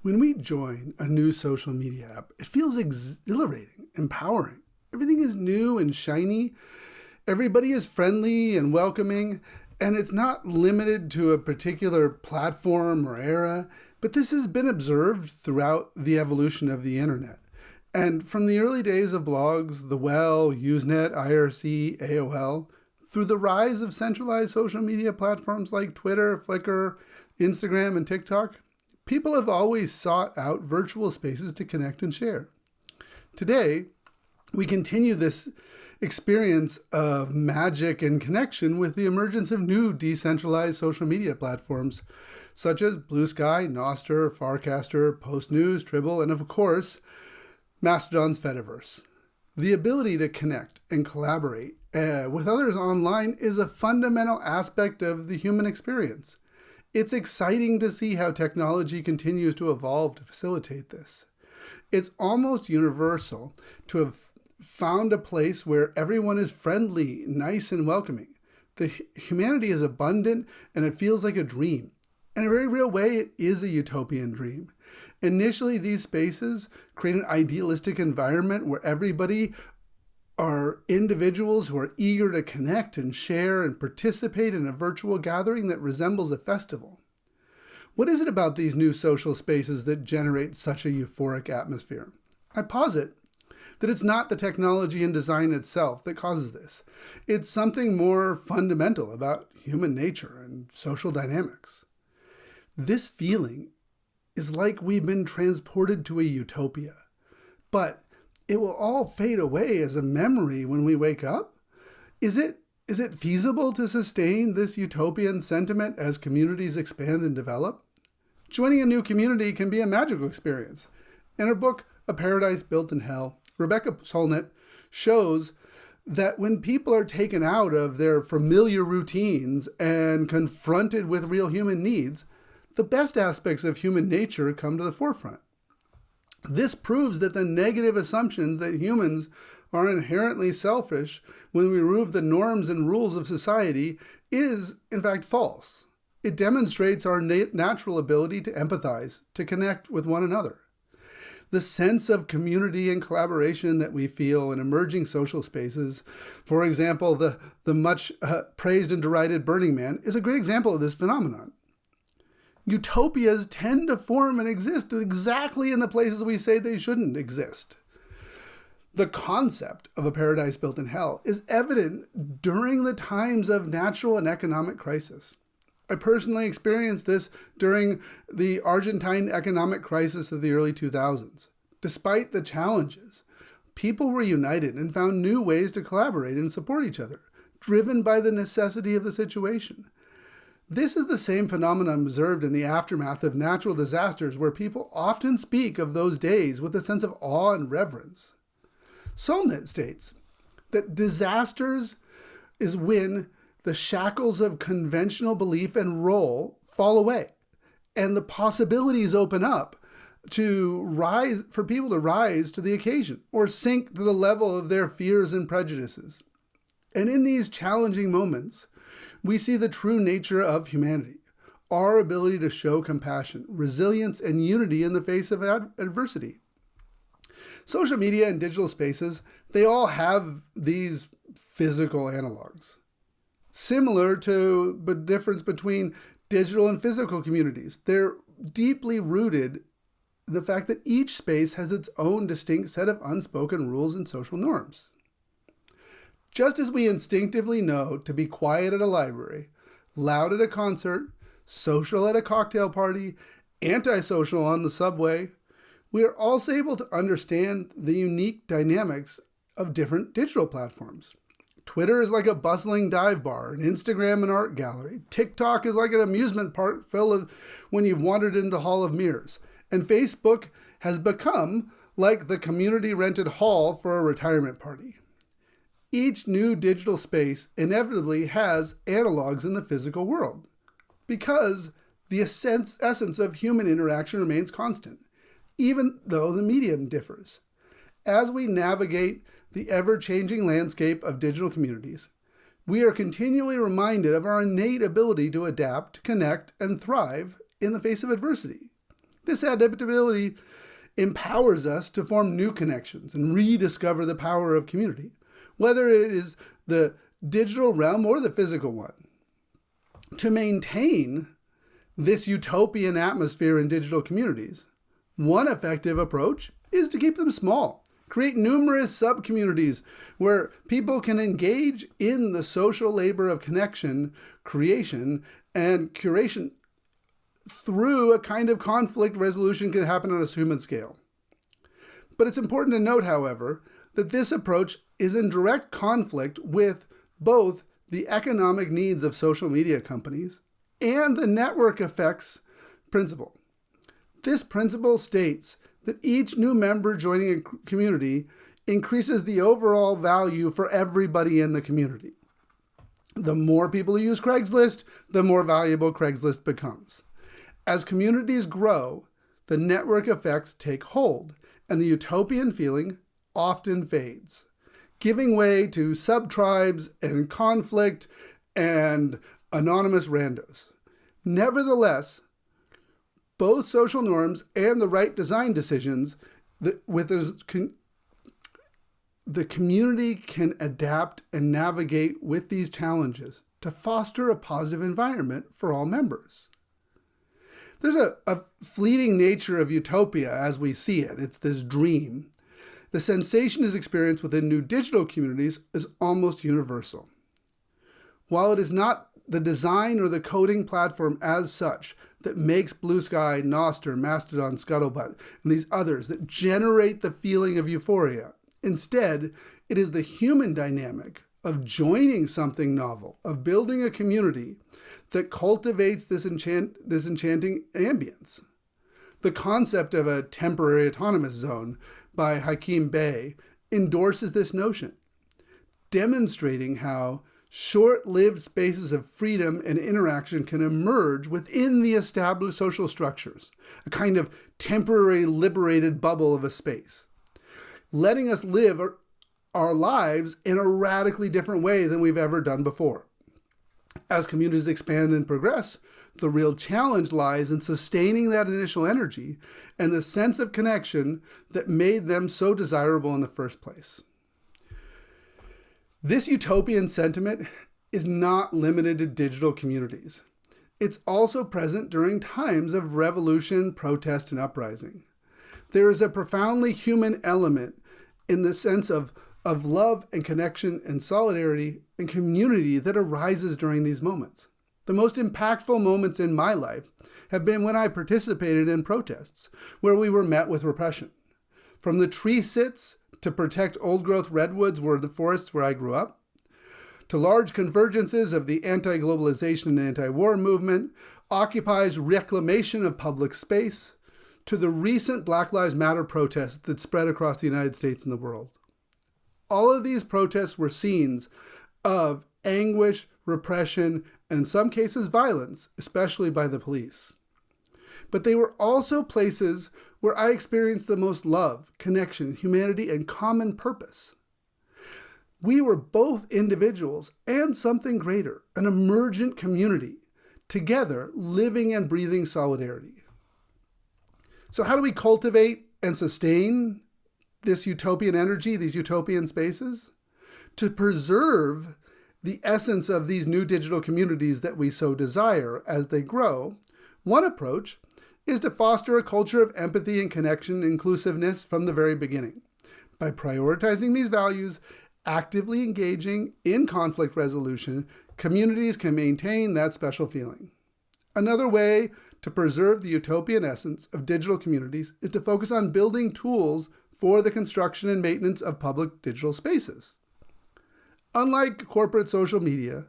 When we join a new social media app, it feels exhilarating, empowering. Everything is new and shiny. Everybody is friendly and welcoming, and it's not limited to a particular platform or era, but this has been observed throughout the evolution of the internet. And from the early days of blogs, the Well, Usenet, IRC, AOL, through the rise of centralized social media platforms like Twitter, Flickr, Instagram, and TikTok, people have always sought out virtual spaces to connect and share. Today, we continue this experience of magic and connection with the emergence of new decentralized social media platforms such as Blue Sky, Nostr, Farcaster, Postnews, Tribble, and of course, Mastodon's Fediverse. The ability to connect and collaborate with others online is a fundamental aspect of the human experience. It's exciting to see how technology continues to evolve to facilitate this. It's almost universal to have found a place where everyone is friendly, nice, and welcoming. The humanity is abundant, and it feels like a dream. In a very real way, it is a utopian dream. Initially, these spaces create an idealistic environment where everybody are individuals who are eager to connect and share and participate in a virtual gathering that resembles a festival. What is it about these new social spaces that generate such a euphoric atmosphere? I posit that it's not the technology and design itself that causes this. It's something more fundamental about human nature and social dynamics. This feeling is like we've been transported to a utopia, but it will all fade away as a memory when we wake up? Is it feasible to sustain this utopian sentiment as communities expand and develop? Joining a new community can be a magical experience. In her book, A Paradise Built in Hell, Rebecca Solnit shows that when people are taken out of their familiar routines and confronted with real human needs, the best aspects of human nature come to the forefront. This proves that the negative assumptions that humans are inherently selfish when we remove the norms and rules of society is, in fact, false. It demonstrates our natural ability to empathize, to connect with one another. The sense of community and collaboration that we feel in emerging social spaces, for example, the much praised and derided Burning Man, is a great example of this phenomenon. Utopias tend to form and exist exactly in the places we say they shouldn't exist. The concept of a paradise built in hell is evident during the times of natural and economic crisis. I personally experienced this during the Argentine economic crisis of the early 2000s. Despite the challenges, people were united and found new ways to collaborate and support each other, driven by the necessity of the situation. This is the same phenomenon observed in the aftermath of natural disasters, where people often speak of those days with a sense of awe and reverence. Solnit states that disasters is when the shackles of conventional belief and role fall away, and the possibilities open up for people to rise to the occasion or sink to the level of their fears and prejudices. And in these challenging moments, we see the true nature of humanity, our ability to show compassion, resilience, and unity in the face of adversity. Social media and digital spaces, they all have these physical analogs. Similar to the difference between digital and physical communities, they're deeply rooted in the fact that each space has its own distinct set of unspoken rules and social norms. Just as we instinctively know to be quiet at a library, loud at a concert, social at a cocktail party, antisocial on the subway, we are also able to understand the unique dynamics of different digital platforms. Twitter is like a bustling dive bar, and Instagram an art gallery. TikTok is like an amusement park filled with when you've wandered into the Hall of Mirrors. And Facebook has become like the community-rented hall for a retirement party. Each new digital space inevitably has analogs in the physical world because the essence of human interaction remains constant, even though the medium differs. As we navigate the ever-changing landscape of digital communities, we are continually reminded of our innate ability to adapt, connect, and thrive in the face of adversity. This adaptability empowers us to form new connections and rediscover the power of community, whether it is the digital realm or the physical one. To maintain this utopian atmosphere in digital communities, one effective approach is to keep them small. Create numerous sub-communities where people can engage in the social labor of connection, creation, and curation through a kind of conflict resolution can happen on a human scale. But it's important to note, however, that this approach is in direct conflict with both the economic needs of social media companies and the network effects principle. This principle states that each new member joining a community increases the overall value for everybody in the community. The more people who use Craigslist, the more valuable Craigslist becomes. As communities grow, the network effects take hold, and the utopian feeling often fades, giving way to sub-tribes and conflict and anonymous randos. Nevertheless, both social norms and the right design decisions, the community can adapt and navigate with these challenges to foster a positive environment for all members. There's a fleeting nature of utopia as we see it. It's this dream. The sensation is experienced within new digital communities is almost universal. While it is not the design or the coding platform as such that makes Blue Sky, Nostr, Mastodon, Scuttlebutt, and these others that generate the feeling of euphoria. Instead, it is the human dynamic of joining something novel, of building a community that cultivates this enchanting ambience. The concept of a temporary autonomous zone by Hakim Bey endorses this notion, demonstrating how short-lived spaces of freedom and interaction can emerge within the established social structures, a kind of temporary liberated bubble of a space, letting us live our lives in a radically different way than we've ever done before. As communities expand and progress, the real challenge lies in sustaining that initial energy and the sense of connection that made them so desirable in the first place. This utopian sentiment is not limited to digital communities. It's also present during times of revolution, protest, and uprising. There is a profoundly human element in the sense of love and connection and solidarity and community that arises during these moments. The most impactful moments in my life have been when I participated in protests where we were met with repression. From the tree sits to protect old-growth redwoods were the forests where I grew up, to large convergences of the anti-globalization and anti-war movement, Occupy's reclamation of public space, to the recent Black Lives Matter protests that spread across the United States and the world. All of these protests were scenes of anguish, repression, and in some cases violence, especially by the police. But they were also places where I experienced the most love, connection, humanity, and common purpose. We were both individuals and something greater, an emergent community, together living and breathing solidarity. So how do we cultivate and sustain this utopian energy, these utopian spaces? To preserve the essence of these new digital communities that we so desire as they grow, one approach is to foster a culture of empathy and connection and inclusiveness from the very beginning. By prioritizing these values, actively engaging in conflict resolution, communities can maintain that special feeling. Another way to preserve the utopian essence of digital communities is to focus on building tools for the construction and maintenance of public digital spaces. Unlike corporate social media,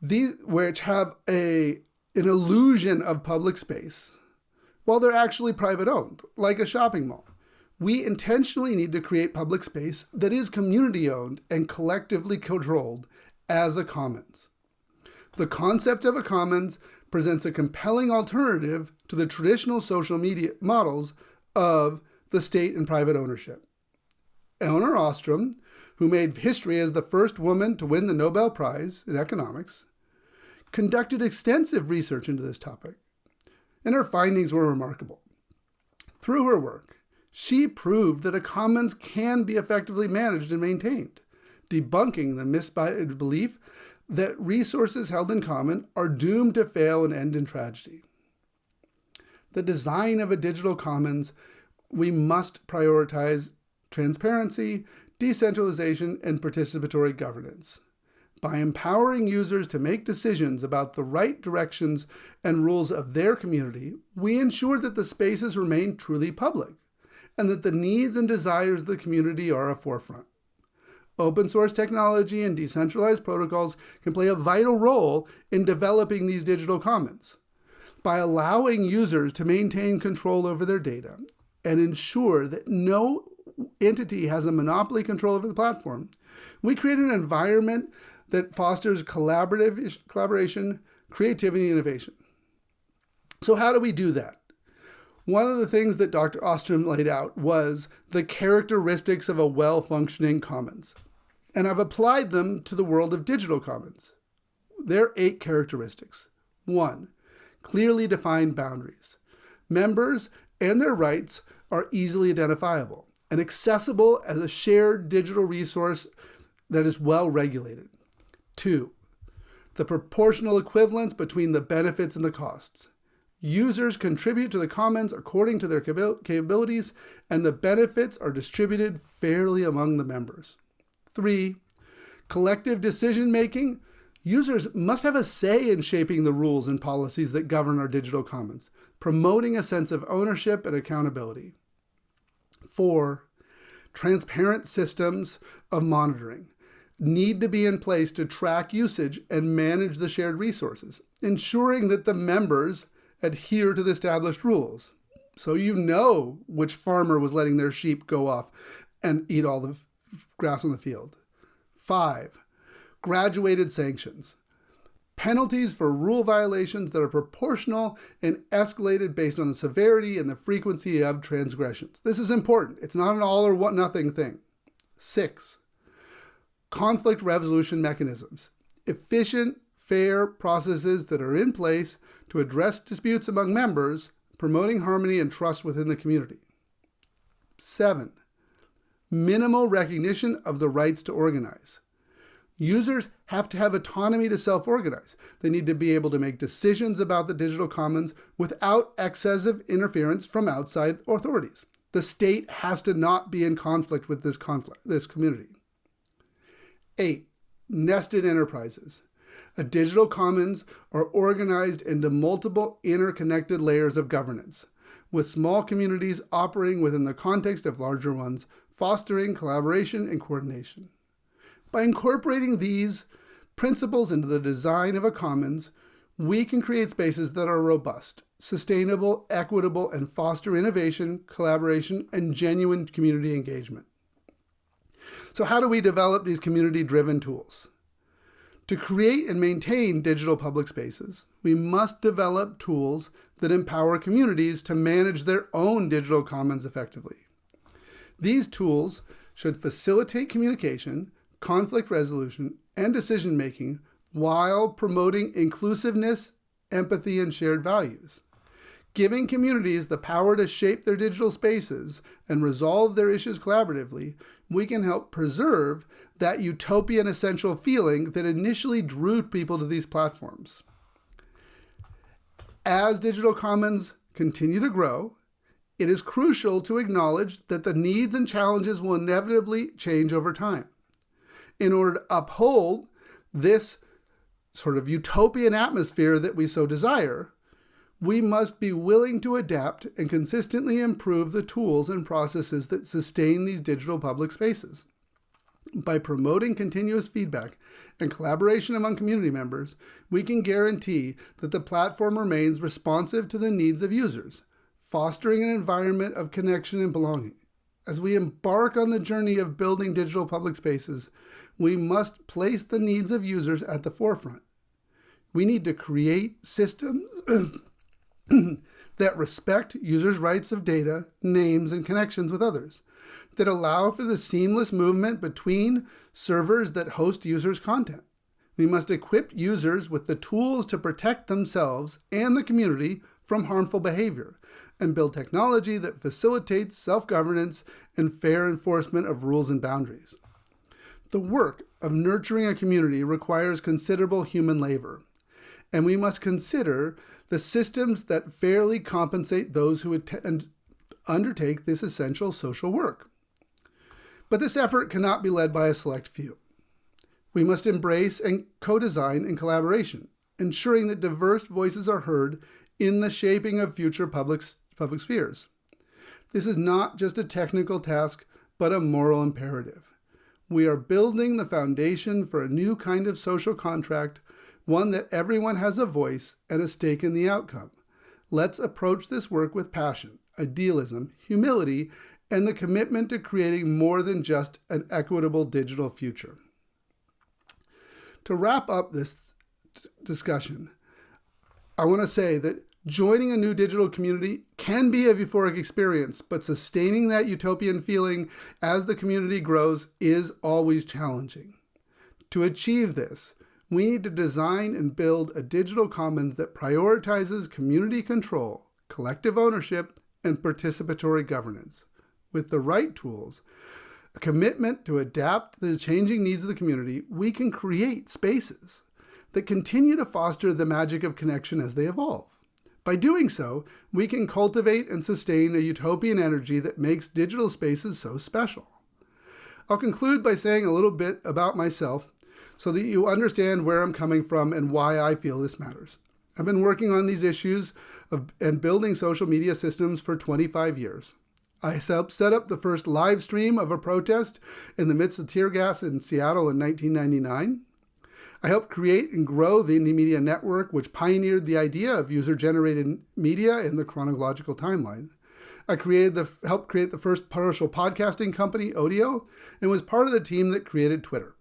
these which have an illusion of public space, while they're actually private owned, like a shopping mall, we intentionally need to create public space that is community owned and collectively controlled as a commons. The concept of a commons presents a compelling alternative to the traditional social media models of the state and private ownership. Eleanor Ostrom, who made history as the first woman to win the Nobel Prize in economics, conducted extensive research into this topic, and her findings were remarkable. Through her work, she proved that a commons can be effectively managed and maintained, debunking the misguided belief that resources held in common are doomed to fail and end in tragedy. The design of a digital commons, we must prioritize transparency, decentralization, and participatory governance. By empowering users to make decisions about the right directions and rules of their community, we ensure that the spaces remain truly public and that the needs and desires of the community are a forefront. Open source technology and decentralized protocols can play a vital role in developing these digital commons. By allowing users to maintain control over their data and ensure that no entity has a monopoly control over the platform, we create an environment that fosters collaboration, creativity, and innovation. So how do we do that? One of the things that Dr. Ostrom laid out was the characteristics of a well-functioning commons. And I've applied them to the world of digital commons. There are 8 characteristics. 1, clearly defined boundaries. Members and their rights are easily identifiable and accessible as a shared digital resource that is well regulated. 2, the proportional equivalence between the benefits and the costs. Users contribute to the commons according to their capabilities, and the benefits are distributed fairly among the members. 3, collective decision-making. Users must have a say in shaping the rules and policies that govern our digital commons, promoting a sense of ownership and accountability. 4, transparent systems of monitoring need to be in place to track usage and manage the shared resources, ensuring that the members adhere to the established rules. So you know which farmer was letting their sheep go off and eat all the grass on the field. 5, graduated sanctions. Penalties for rule violations that are proportional and escalated based on the severity and the frequency of transgressions. This is important. It's not an all or nothing thing. 6, conflict resolution mechanisms. Efficient, fair processes that are in place to address disputes among members, promoting harmony and trust within the community. 7, minimal recognition of the rights to organize. Users have to have autonomy to self-organize. They need to be able to make decisions about the digital commons without excessive interference from outside authorities. The state has to not be in conflict with this community. 8, nested enterprises. A digital commons are organized into multiple interconnected layers of governance, with small communities operating within the context of larger ones, fostering collaboration and coordination. By incorporating these principles into the design of a commons, we can create spaces that are robust, sustainable, equitable, and foster innovation, collaboration, and genuine community engagement. So how do we develop these community-driven tools? To create and maintain digital public spaces, we must develop tools that empower communities to manage their own digital commons effectively. These tools should facilitate communication, conflict resolution, and decision-making while promoting inclusiveness, empathy, and shared values. Giving communities the power to shape their digital spaces and resolve their issues collaboratively, we can help preserve that utopian essential feeling that initially drew people to these platforms. As digital commons continue to grow, it is crucial to acknowledge that the needs and challenges will inevitably change over time. In order to uphold this sort of utopian atmosphere that we so desire, we must be willing to adapt and consistently improve the tools and processes that sustain these digital public spaces. By promoting continuous feedback and collaboration among community members, we can guarantee that the platform remains responsive to the needs of users, fostering an environment of connection and belonging. As we embark on the journey of building digital public spaces, we must place the needs of users at the forefront. We need to create systems that respect users' rights of data, names, and connections with others, that allow for the seamless movement between servers that host users' content. We must equip users with the tools to protect themselves and the community from harmful behavior and build technology that facilitates self-governance and fair enforcement of rules and boundaries. The work of nurturing a community requires considerable human labor, and we must consider the systems that fairly compensate those who undertake this essential social work. But this effort cannot be led by a select few. We must embrace and co-design in collaboration, ensuring that diverse voices are heard in the shaping of future public spheres. This is not just a technical task, but a moral imperative. We are building the foundation for a new kind of social contract, one that everyone has a voice and a stake in the outcome. Let's approach this work with passion, idealism, humility, and the commitment to creating more than just an equitable digital future. To wrap up this discussion, I want to say that joining a new digital community can be a euphoric experience, but sustaining that utopian feeling as the community grows is always challenging. To achieve this, we need to design and build a digital commons that prioritizes community control, collective ownership, and participatory governance. With the right tools, a commitment to adapt to the changing needs of the community, we can create spaces that continue to foster the magic of connection as they evolve. By doing so, we can cultivate and sustain a utopian energy that makes digital spaces so special. I'll conclude by saying a little bit about myself so that you understand where I'm coming from and why I feel this matters. I've been working on these issues and building social media systems for 25 years. I helped set up the first live stream of a protest in the midst of tear gas in Seattle in 1999. I helped create and grow the Indie Media Network, which pioneered the idea of user-generated media in the chronological timeline. I helped create the first partial podcasting company, Audio, and was part of the team that created Twitter.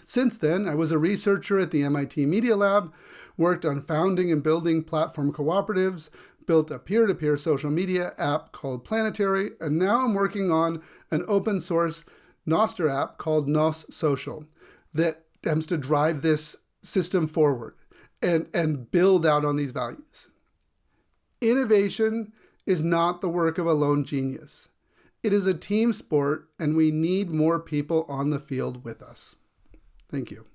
Since then, I was a researcher at the MIT Media Lab, worked on founding and building platform cooperatives, built a peer-to-peer social media app called Planetary, and now I'm working on an open source Nostr app called nos.social that attempts to drive this system forward and build out on these values. Innovation is not the work of a lone genius. It is a team sport, and we need more people on the field with us. Thank you.